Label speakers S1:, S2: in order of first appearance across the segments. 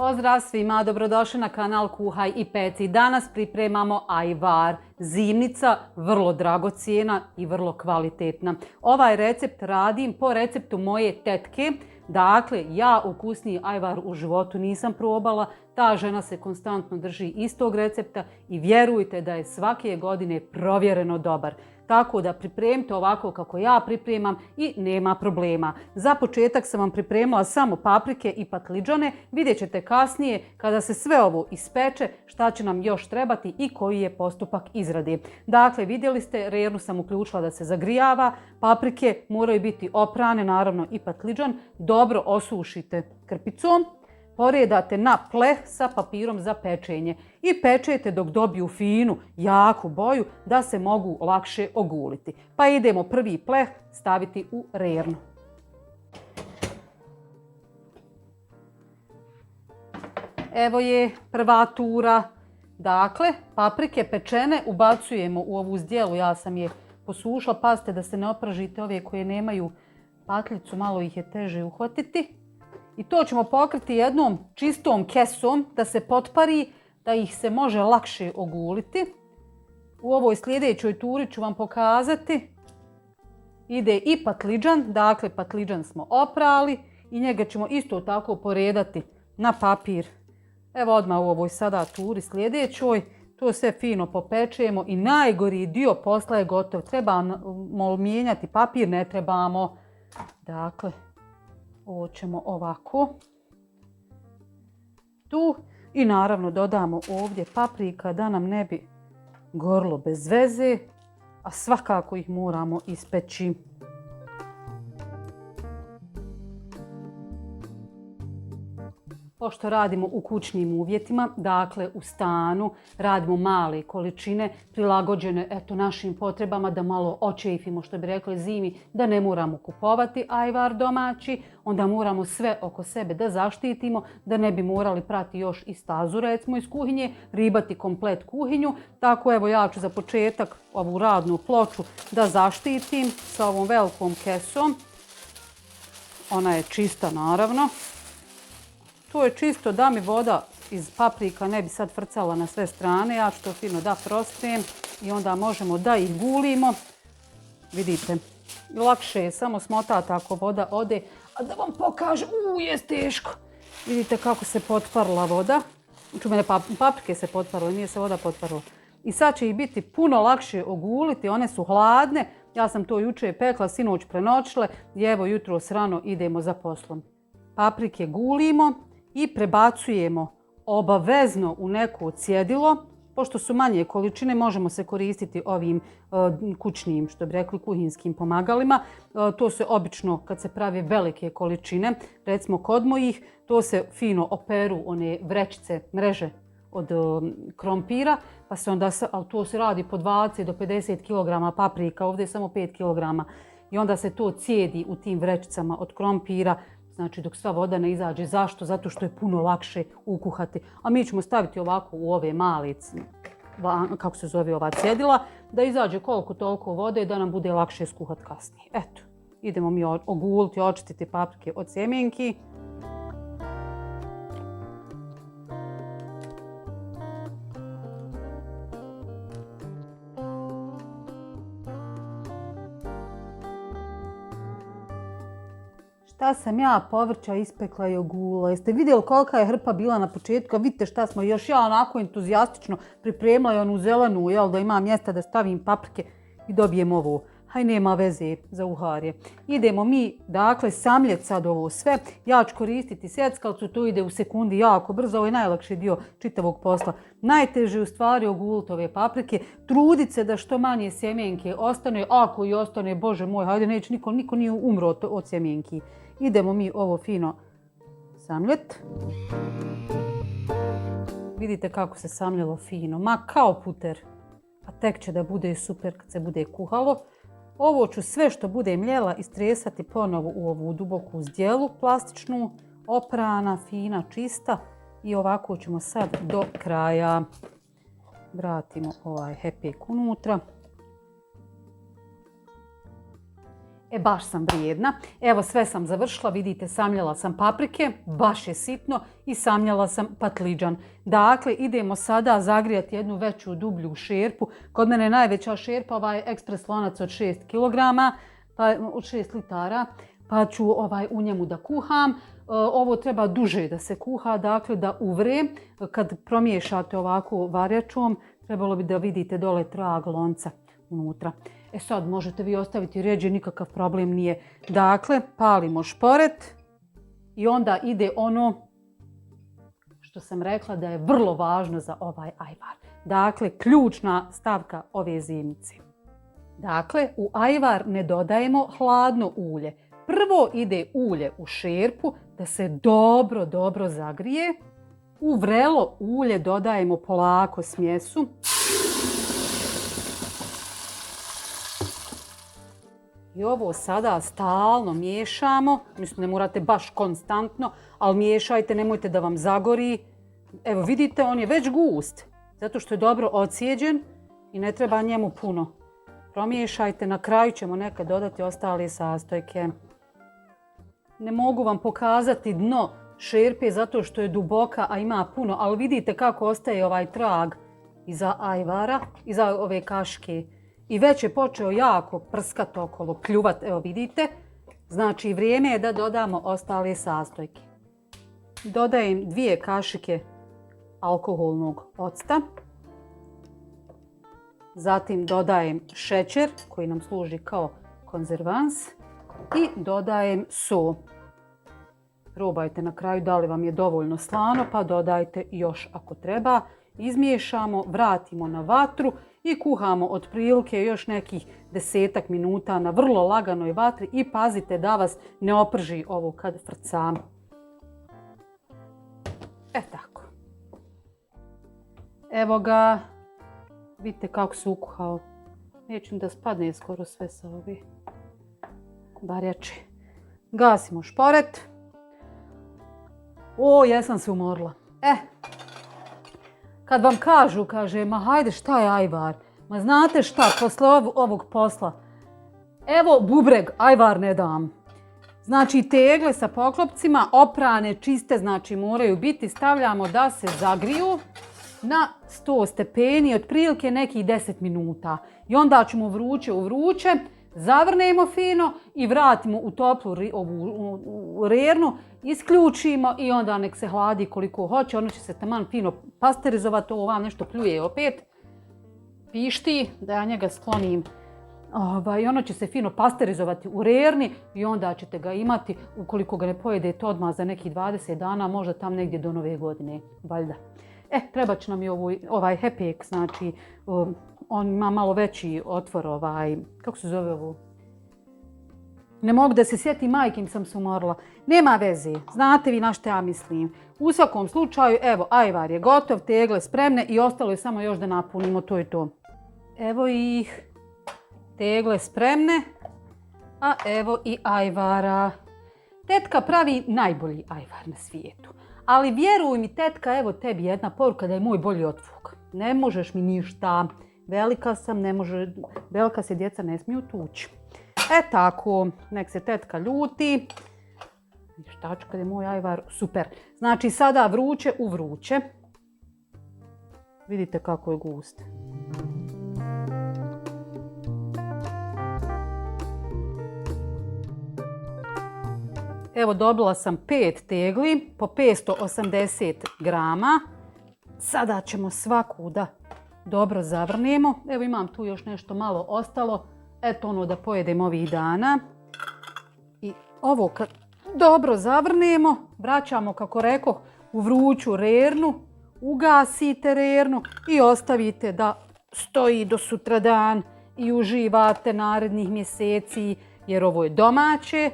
S1: Pozdrav svima, dobrodošli na kanal Kuhaj i peci. Danas pripremamo ajvar, zimnica, vrlo dragocjena i vrlo kvalitetna. Ovaj recept radim po receptu moje tetke. Dakle, ja ukusniji ajvar u životu nisam probala. Ta žena se konstantno drži istog recepta i vjerujte da je svake godine provjereno dobar. Tako da pripremite ovako kako ja pripremam i nema problema. Za početak sam vam pripremila samo paprike i patliđane. Vidjet ćete kasnije kada se sve ovo ispeče šta će nam još trebati i koji je postupak izrade. Dakle, vidjeli ste, rernu sam uključila da se zagrijava. Paprike moraju biti oprane, naravno i patliđan. Dobro osušite krpicom. Poredate na pleh sa papirom za pečenje i pečete dok dobiju finu, jaku boju da se mogu lakše oguliti. Pa idemo prvi pleh staviti u rernu. Evo je prva tura. Dakle, paprike pečene ubacujemo u ovu zdjelu. Ja sam je posušila. Pazite da se ne opržite ove koje nemaju patljicu, malo ih je teže uhvatiti. I to ćemo pokriti jednom čistom kesom da se potpari, da ih se može lakše oguliti. U ovoj sljedećoj turi ću vam pokazati. Ide i patliđan, dakle patliđan smo oprali i njega ćemo isto tako poredati na papir. Evo odmah u ovoj sada turi sljedećoj. To sve fino popečemo i najgori dio posla je gotov. Trebamo mijenjati papir, ne trebamo. Dakle, ovo ćemo ovako tu i naravno dodamo ovdje paprika da nam ne bi gorlo bez veze, a svakako ih moramo ispeći. Pošto radimo u kućnim uvjetima, dakle u stanu, radimo male količine prilagođene našim potrebama da malo očefimo, što bi rekli zimi, da ne moramo kupovati ajvar domaći, onda moramo sve oko sebe da zaštitimo, da ne bi morali prati još i stazu recimo iz kuhinje, ribati komplet kuhinju. Tako evo ja ću za početak ovu radnu ploču da zaštitim sa ovom velikom kesom. Ona je čista naravno. To je čisto da mi voda iz paprika ne bi sad frcala na sve strane. Ja ću to fino da prostrem i onda možemo da ih gulimo. Vidite, lakše je samo smotati ako voda ode. A da vam pokažem, je teško. Vidite kako se potparila voda. Paprike se potparile, nije se voda potparila. I sad će ih biti puno lakše oguliti, one su hladne. Ja sam to jučer pekla, sinoć prenoćile i evo jutros rano idemo za poslom. Paprike gulimo i prebacujemo obavezno u neko cjedilo. Pošto su manje količine, možemo se koristiti ovim kućnim, što bi rekli, kuhinskim pomagalima. To se obično, kad se pravi velike količine, recimo kod mojih, to se fino operu one vrećice, mreže od krompira, pa se onda, ali to se radi po 20 do 50 kg paprika, ovdje je samo 5 kg. I onda se to cijedi u tim vrećicama od krompira, znači dok sva voda ne izađe. Zašto? Zato što je puno lakše ukuhati. A mi ćemo staviti ovako u ove male, kako se zove ova cjedila, da izađe koliko toliko vode da nam bude lakše skuhati kasnije. Eto, idemo mi oguliti, očistiti paprike od sjemenki. Šta sam ja povrća ispekla i ogulila. Jeste vidjeli kolika je hrpa bila na početku? Vidite šta smo još ja onako entuzijastično pripremila i onu zelenu, da ima mjesta da stavim paprike i dobijem ovo. Haj, nema veze za uharje. Idemo mi, dakle, samljeti sad ovo sve. Ja ću koristiti sjeckalcu, to ide u sekundi jako brzo. Ovo je najlakši dio čitavog posla. Najteže je u stvari oguliti ove paprike. Truditi se da što manje sjemenke ostane. Ako i ostane, bože moj, hajde, neće niko nije umro od sjemenki. Idemo mi ovo fino samljeti. Vidite kako se samljelo fino, ma kao puter. A tek će da bude super kad se bude kuhalo. Ovo ću sve što bude mljela istresati ponovo u ovu duboku zdjelu plastičnu, oprana, fina, čista. I ovako ćemo sad do kraja. Vratimo ovaj hepek unutra. Baš sam vrijedna. Evo sve sam završila, vidite samljala sam paprike, baš je sitno i samljala sam patliđan. Dakle, idemo sada zagrijati jednu veću, dublju šerpu. Kod mene je najveća šerpa, ovaj ekspres lonac od 6 kg, od 6 litara, pa ću u njemu da kuham. Ovo treba duže da se kuha, dakle da uvre. Kad promiješate ovako varjačom, trebalo bi da vidite dole trag lonca unutra. Sad možete vi ostaviti rjeđe, nikakav problem nije. Dakle, palimo šporet i onda ide ono što sam rekla da je vrlo važno za ovaj ajvar. Dakle, ključna stavka ove zimnice. Dakle, u ajvar ne dodajemo hladno ulje. Prvo ide ulje u šerpu da se dobro zagrije. U vrelo ulje dodajemo polako smjesu. I ovo sada stalno miješamo, mislim ne morate baš konstantno, ali miješajte, nemojte da vam zagori. Evo vidite, on je već gust, zato što je dobro ocijeđen i ne treba njemu puno. Promiješajte, na kraju ćemo nekad dodati ostale sastojke. Ne mogu vam pokazati dno šerpe zato što je duboka, a ima puno, ali vidite kako ostaje ovaj trag iza ajvara, iza ove kaške. I već je počeo jako prskati okolo, pljuvat, evo vidite. Znači vrijeme je da dodamo ostale sastojke. Dodajem 2 kašike alkoholnog octa. Zatim dodajem šećer koji nam služi kao konzervans i dodajem so. Probajte na kraju da li vam je dovoljno slano, pa dodajte još ako treba. Izmiješamo, vratimo na vatru i kuhamo otprilike još nekih 10 minuta na vrlo laganoj vatri i pazite da vas ne oprži ovo kad frca. Tako. Evo ga. Vidite kako se ukuhao. Neću da spadne skoro sve sa ove barjače. Gasimo šporet. Jesam se umorila. Kad vam kaže, ma hajde šta je ajvar? Ma znate šta, posle ovog posla? Evo bubreg, ajvar ne dam. Znači tegle sa poklopcima, oprane, čiste, znači moraju biti. Stavljamo da se zagriju na 100 stepeni, otprilike nekih 10 minuta. I onda ćemo vruće u vruće, zavrnemo fino i vratimo u toplu ovu rernu, isključimo i onda nek se hladi koliko hoće. Ono će se taman fino pasterizovati, ovo vam nešto pljuje opet. Pišti, da ja njega sklonim. I ono će se fino pasterizovati u rerni i onda ćete ga imati, ukoliko ga ne pojedete odmah za nekih 20 dana, možda tam negdje do nove godine, valjda. Treba će nam i ovaj hepek, znači on ima malo veći otvor, kako se zove ovo? Ne mogu da se sjetim, majkim sam se umorila. Nema veze, znate vi na što ja mislim. U svakom slučaju, evo, ajvar je gotov, tegle spremne i ostalo je samo još da napunimo, to je to. Evo ih, tegle spremne, a evo i ajvara. Tetka pravi najbolji ajvar na svijetu. Ali vjeruj mi, tetka, evo tebi jedna poruka da je moj bolji od tvog. Ne možeš mi ništa. Velika sam, ne može, velika se djeca ne smiju tući. Tako, nek se tetka ljuti. Šta ću kad je moj ajvar, super. Znači sada vruće u vruće. Vidite kako je gust. Evo dobila sam 5 tegli po 580 grama. Sada ćemo svaku da dobro zavrnemo. Evo imam tu još nešto malo ostalo. Eto ono da pojedem ovih dana. I ovo kad dobro zavrnemo, vraćamo kako rekoh u vruću rernu. Ugasite rernu i ostavite da stoji do sutradan i uživate narednih mjeseci jer ovo je domaće,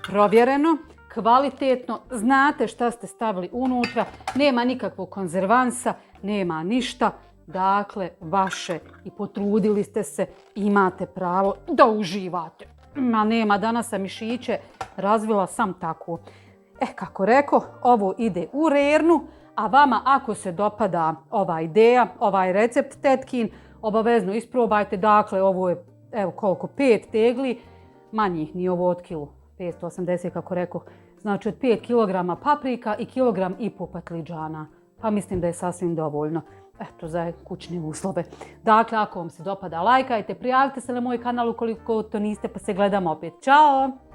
S1: provjereno, kvalitetno, znate šta ste stavili unutra, nema nikakvog konzervansa, nema ništa. Dakle, vaše i potrudili ste se, imate pravo da uživate. Ma nema, danas sam mišiće razvila sam tako. Kako reko, ovo ide u rernu, a vama ako se dopada ova ideja, ovaj recept tetkin, obavezno isprobajte. Dakle, ovo je, evo koliko, 5 tegli. manjih, nije ovo od kilu, 580 kako rekao. Znači od 5 kg paprika i 1,5 kg patliđana. Pa mislim da je sasvim dovoljno. Eto, za kućne uslove. Dakle, ako vam se dopada, lajkajte, prijavite se na moj kanal ukoliko to niste, pa se gledamo opet. Ćao!